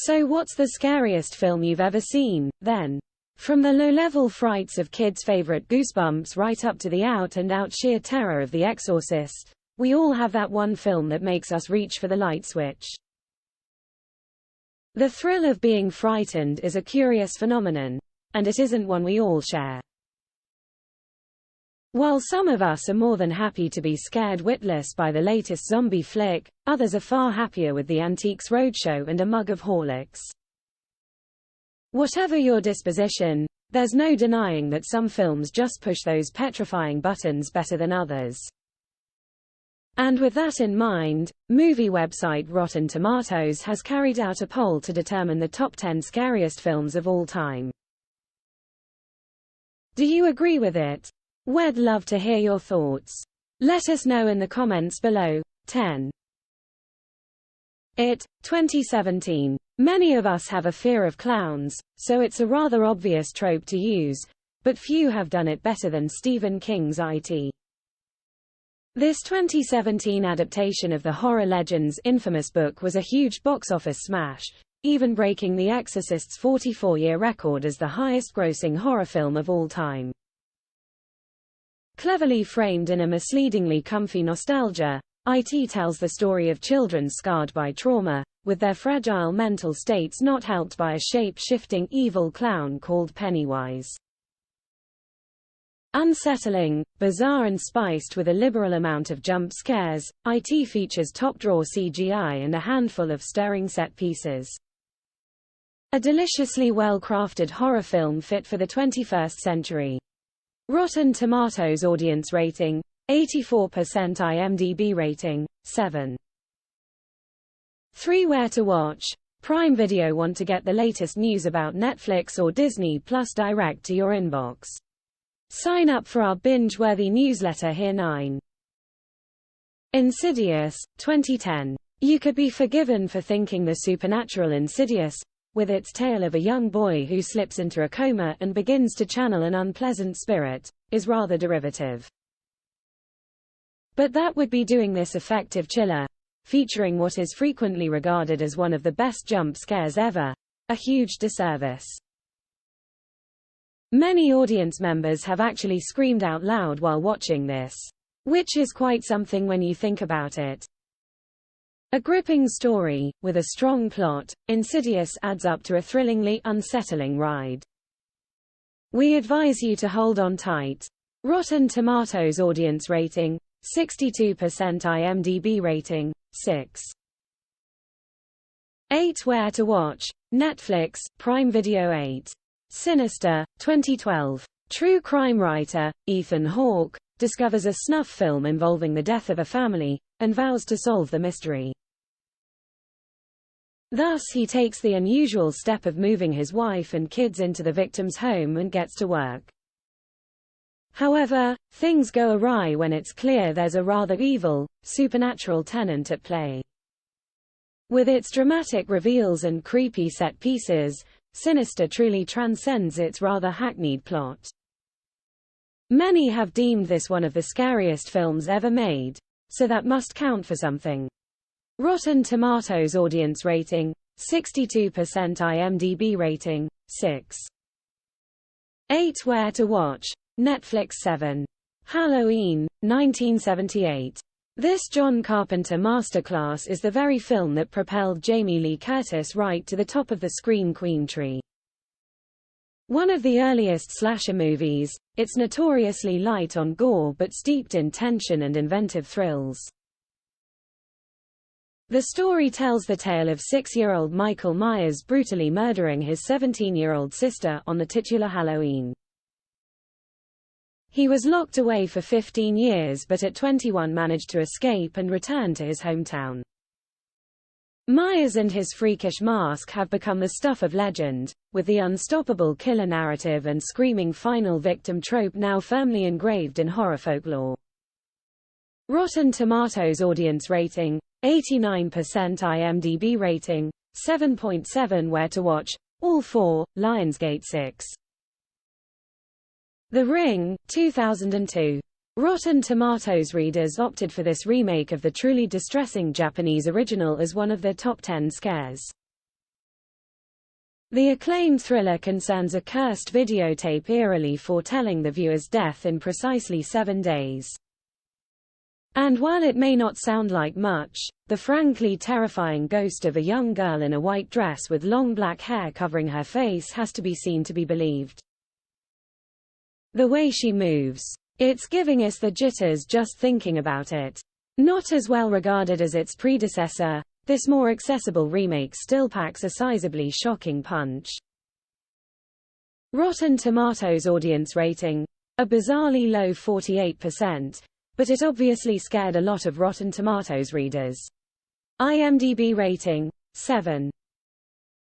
So what's the scariest film you've ever seen, then? From the low-level frights of kids' favorite Goosebumps right up to the out-and-out sheer terror of The Exorcist, we all have that one film that makes us reach for the light switch. The thrill of being frightened is a curious phenomenon, and it isn't one we all share. While some of us are more than happy to be scared witless by the latest zombie flick, others are far happier with the Antiques Roadshow and a mug of Horlicks. Whatever your disposition, there's no denying that some films just push those petrifying buttons better than others. And with that in mind, movie website Rotten Tomatoes has carried out a poll to determine the top 10 scariest films of all time. Do you agree with it? We'd love to hear your thoughts. Let us know in the comments below. 10. It, 2017. Many of us have a fear of clowns, so it's a rather obvious trope to use, but few have done it better than Stephen King's It. This 2017 adaptation of the horror legend's infamous book was a huge box office smash, even breaking The Exorcist's 44-year record as the highest-grossing horror film of all time. Cleverly framed in a misleadingly comfy nostalgia, It tells the story of children scarred by trauma, with their fragile mental states not helped by a shape-shifting evil clown called Pennywise. Unsettling, bizarre and spiced with a liberal amount of jump scares, It features top-drawer CGI and a handful of stirring set pieces. A deliciously well-crafted horror film fit for the 21st century. Rotten Tomatoes audience rating, 84%. IMDb rating, 7. 3. Where to watch? Prime Video want to get the latest news about Netflix or Disney Plus direct to your inbox? Sign up for our binge-worthy newsletter here. 9. Insidious, 2010. You could be forgiven for thinking the supernatural Insidious, with its tale of a young boy who slips into a coma and begins to channel an unpleasant spirit, is rather derivative. But that would be doing this effective chiller, featuring what is frequently regarded as one of the best jump scares ever, a huge disservice. Many audience members have actually screamed out loud while watching this, which is quite something when you think about it. A gripping story, with a strong plot, Insidious adds up to a thrillingly unsettling ride. We advise you to hold on tight. Rotten Tomatoes audience rating, 62%. IMDb rating, 6. 8. Where to watch? Netflix, Prime Video. 8. Sinister, 2012. True crime writer, Ethan Hawke, discovers a snuff film involving the death of a family, and vows to solve the mystery. Thus he takes the unusual step of moving his wife and kids into the victim's home and gets to work. However, things go awry when it's clear there's a rather evil, supernatural tenant at play. With its dramatic reveals and creepy set pieces, Sinister truly transcends its rather hackneyed plot. Many have deemed this one of the scariest films ever made, so that must count for something. Rotten Tomatoes audience rating, 62%. IMDb rating, 6. 8. Where to watch? Netflix. 7. Halloween, 1978. This John Carpenter masterclass is the very film that propelled Jamie Lee Curtis right to the top of the screen queen tree. One of the earliest slasher movies, it's notoriously light on gore but steeped in tension and inventive thrills. The story tells the tale of 6-year-old Michael Myers brutally murdering his 17-year-old sister on the titular Halloween. He was locked away for 15 years but at 21 managed to escape and return to his hometown. Myers and his freakish mask have become the stuff of legend, with the unstoppable killer narrative and screaming final victim trope now firmly engraved in horror folklore. Rotten Tomatoes audience rating, 89%. IMDb rating, 7.7. Where to watch? All 4, Lionsgate. 6. The Ring, 2002. Rotten Tomatoes readers opted for this remake of the truly distressing Japanese original as one of their top 10 scares. The acclaimed thriller concerns a cursed videotape eerily foretelling the viewer's death in precisely 7 days. And while it may not sound like much, the frankly terrifying ghost of a young girl in a white dress with long black hair covering her face has to be seen to be believed. The way she moves. It's giving us the jitters just thinking about it. Not as well regarded as its predecessor, this more accessible remake still packs a sizably shocking punch. Rotten Tomatoes audience rating, a bizarrely low 48%, but it obviously scared a lot of Rotten Tomatoes readers. IMDb rating, 7.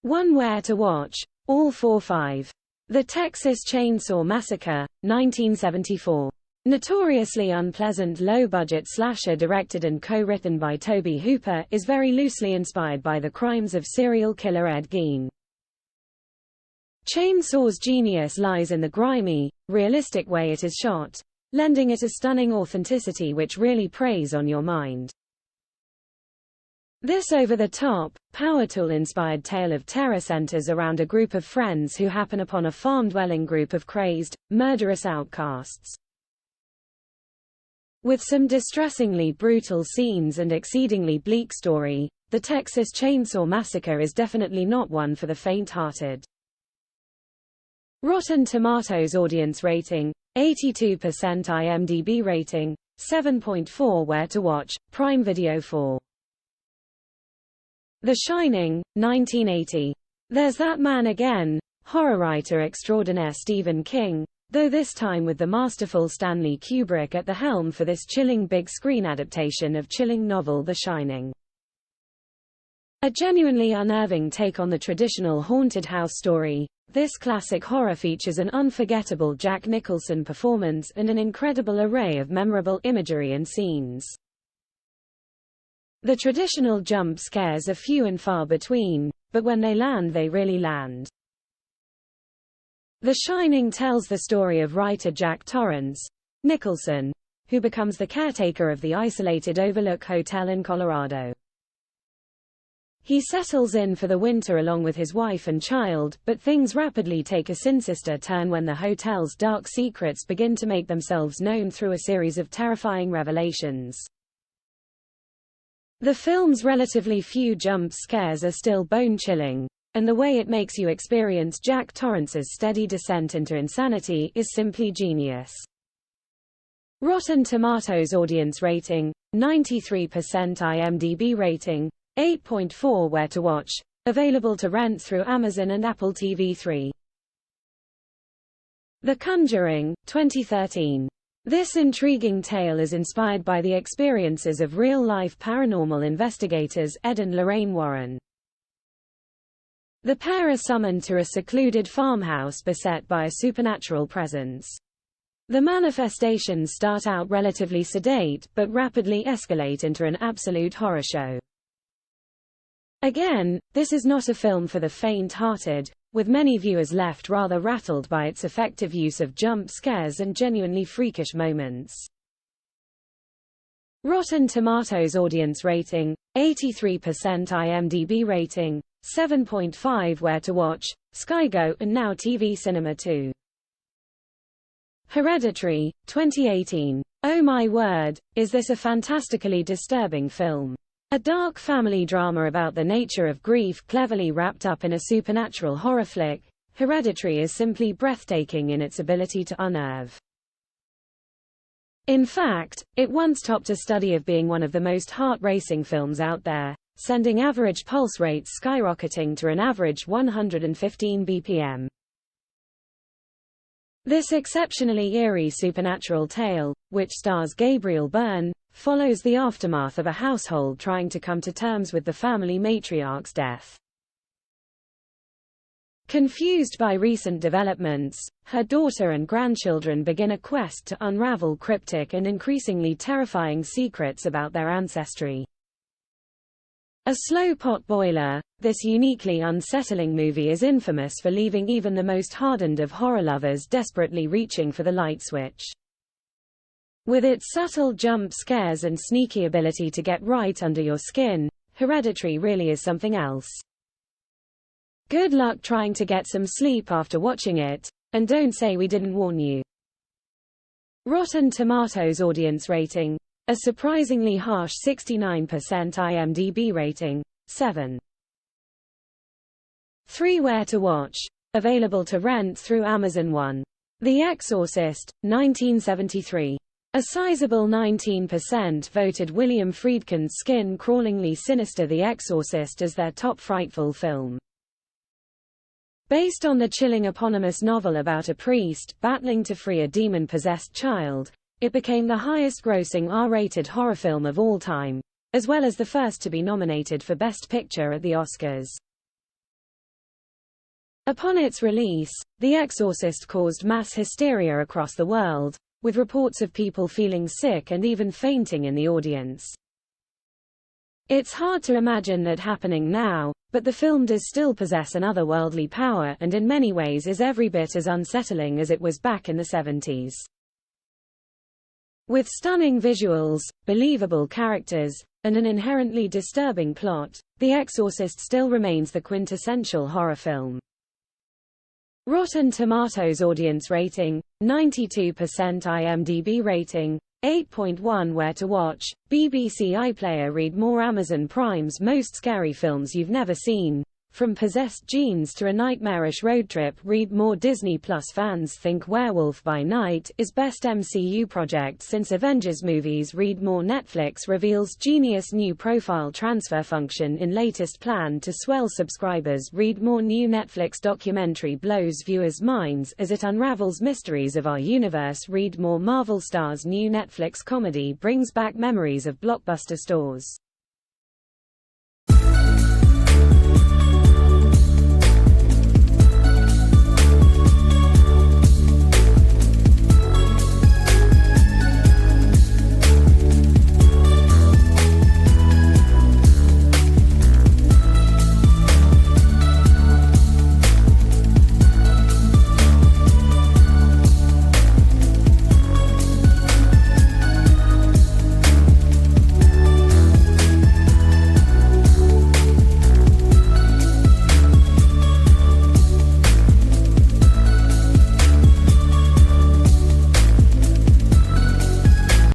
1 Where to watch, all 4-5. The Texas Chainsaw Massacre, 1974. Notoriously unpleasant low-budget slasher directed and co-written by Tobe Hooper, is very loosely inspired by the crimes of serial killer Ed Gein. Chainsaw's genius lies in the grimy, realistic way it is shot, lending it a stunning authenticity which really preys on your mind. This over-the-top, power tool-inspired tale of terror centers around a group of friends who happen upon a farm-dwelling group of crazed, murderous outcasts. With some distressingly brutal scenes and exceedingly bleak story, the Texas Chainsaw Massacre is definitely not one for the faint-hearted. Rotten Tomatoes audience rating, 82%. IMDb rating, 7.4. Where to watch, Prime Video 4. The Shining, 1980. There's that man again, horror writer extraordinaire Stephen King, though this time with the masterful Stanley Kubrick at the helm for this chilling big-screen adaptation of chilling novel The Shining. A genuinely unnerving take on the traditional haunted house story, this classic horror features an unforgettable Jack Nicholson performance and an incredible array of memorable imagery and scenes. The traditional jump scares are few and far between, but when they land they really land. The Shining tells the story of writer Jack Torrance, Nicholson, who becomes the caretaker of the isolated Overlook Hotel in Colorado. He settles in for the winter along with his wife and child, but things rapidly take a sinister turn when the hotel's dark secrets begin to make themselves known through a series of terrifying revelations. The film's relatively few jump scares are still bone-chilling, and the way it makes you experience Jack Torrance's steady descent into insanity is simply genius. Rotten Tomatoes audience rating, 93%. IMDb rating, 8.4. Where to watch, available to rent through Amazon and Apple TV+. The Conjuring, 2013. This intriguing tale is inspired by the experiences of real-life paranormal investigators Ed and Lorraine Warren. The pair are summoned to a secluded farmhouse beset by a supernatural presence. The manifestations start out relatively sedate, but rapidly escalate into an absolute horror show. Again, this is not a film for the faint-hearted, with many viewers left rather rattled by its effective use of jump scares and genuinely freakish moments. Rotten Tomatoes audience rating, 83%. IMDb rating, 7.5. Where to watch, Sky Go and Now TV Cinema 2. Hereditary, 2018. Oh my word, is this a fantastically disturbing film. A dark family drama about the nature of grief cleverly wrapped up in a supernatural horror flick, Hereditary is simply breathtaking in its ability to unnerve. In fact, it once topped a study of being one of the most heart-racing films out there, sending average pulse rates skyrocketing to an average 115 BPM. This exceptionally eerie supernatural tale, which stars Gabriel Byrne, follows the aftermath of a household trying to come to terms with the family matriarch's death. Confused by recent developments, her daughter and grandchildren begin a quest to unravel cryptic and increasingly terrifying secrets about their ancestry. A slow pot boiler, this uniquely unsettling movie is infamous for leaving even the most hardened of horror lovers desperately reaching for the light switch. With its subtle jump scares and sneaky ability to get right under your skin, Hereditary really is something else. Good luck trying to get some sleep after watching it, and don't say we didn't warn you. Rotten Tomatoes audience rating, a surprisingly harsh 69% IMDb rating, 7. 3 Where to watch. Available to rent through Amazon One. The Exorcist, 1973. A sizable 19% voted William Friedkin's skin-crawlingly sinister The Exorcist as their top frightful film. Based on the chilling eponymous novel about a priest battling to free a demon-possessed child, it became the highest-grossing R-rated horror film of all time, as well as the first to be nominated for Best Picture at the Oscars. Upon its release, The Exorcist caused mass hysteria across the world, with reports of people feeling sick and even fainting in the audience. It's hard to imagine that happening now, but the film does still possess an otherworldly power and in many ways is every bit as unsettling as it was back in the 70s. With stunning visuals, believable characters, and an inherently disturbing plot, The Exorcist still remains the quintessential horror film. Rotten Tomatoes audience rating, 92% IMDb rating, 8.1 Where to watch. BBC iPlayer. Read more. Amazon Prime's most scary films you've never seen. From possessed genes to a nightmarish road trip. Read more. Disney Plus fans think Werewolf by Night is best MCU project since Avengers movies. Read more. Netflix reveals genius new profile transfer function in latest plan to swell subscribers. Read more. New Netflix documentary blows viewers' minds as it unravels mysteries of our universe. Read more. Marvel stars new Netflix comedy brings back memories of blockbuster stores.